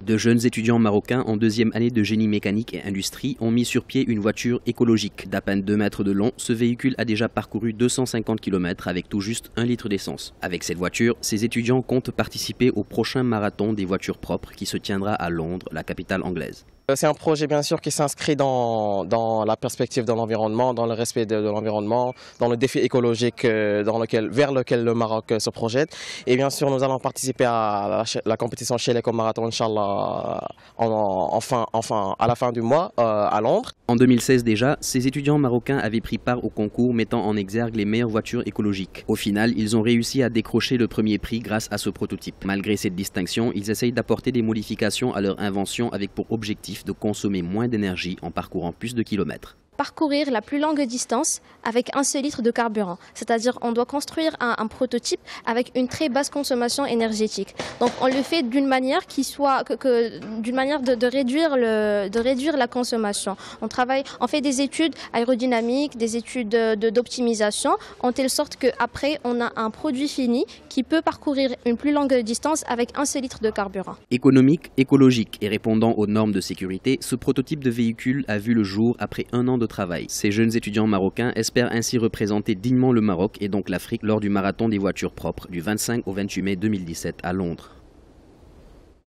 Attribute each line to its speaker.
Speaker 1: De jeunes étudiants marocains en deuxième année de génie mécanique et industrie ont mis sur pied une voiture écologique. D'à peine 2 mètres de long, ce véhicule a déjà parcouru 250 km avec tout juste 1 litre d'essence. Avec cette voiture, ces étudiants comptent participer au prochain marathon des voitures propres qui se tiendra à Londres, la capitale anglaise.
Speaker 2: C'est un projet bien sûr qui s'inscrit dans la perspective de l'environnement, dans le respect de l'environnement, dans le défi écologique vers lequel le Maroc se projette. Et bien sûr, nous allons participer à la compétition chez l'Éco-Marathon, Inch'Allah, à la fin du mois à Londres.
Speaker 1: En 2016 déjà, ces étudiants marocains avaient pris part au concours mettant en exergue les meilleures voitures écologiques. Au final, ils ont réussi à décrocher le premier prix grâce à ce prototype. Malgré cette distinction, ils essayent d'apporter des modifications à leur invention avec pour objectif de consommer moins d'énergie en parcourant plus de kilomètres.
Speaker 3: Parcourir la plus longue distance avec 1 seul litre de carburant. C'est-à-dire on doit construire un prototype avec une très basse consommation énergétique. Donc on le fait d'une manière d'une manière de réduire la consommation. On fait des études aérodynamiques, des études d'optimisation, en telle sorte qu'après on a un produit fini qui peut parcourir une plus longue distance avec 1 seul litre de carburant.
Speaker 1: Économique, écologique et répondant aux normes de sécurité, ce prototype de véhicule a vu le jour après 1 an de travail. Ces jeunes étudiants marocains espèrent ainsi représenter dignement le Maroc et donc l'Afrique lors du marathon des voitures propres du 25 au 28 mai 2017 à Londres.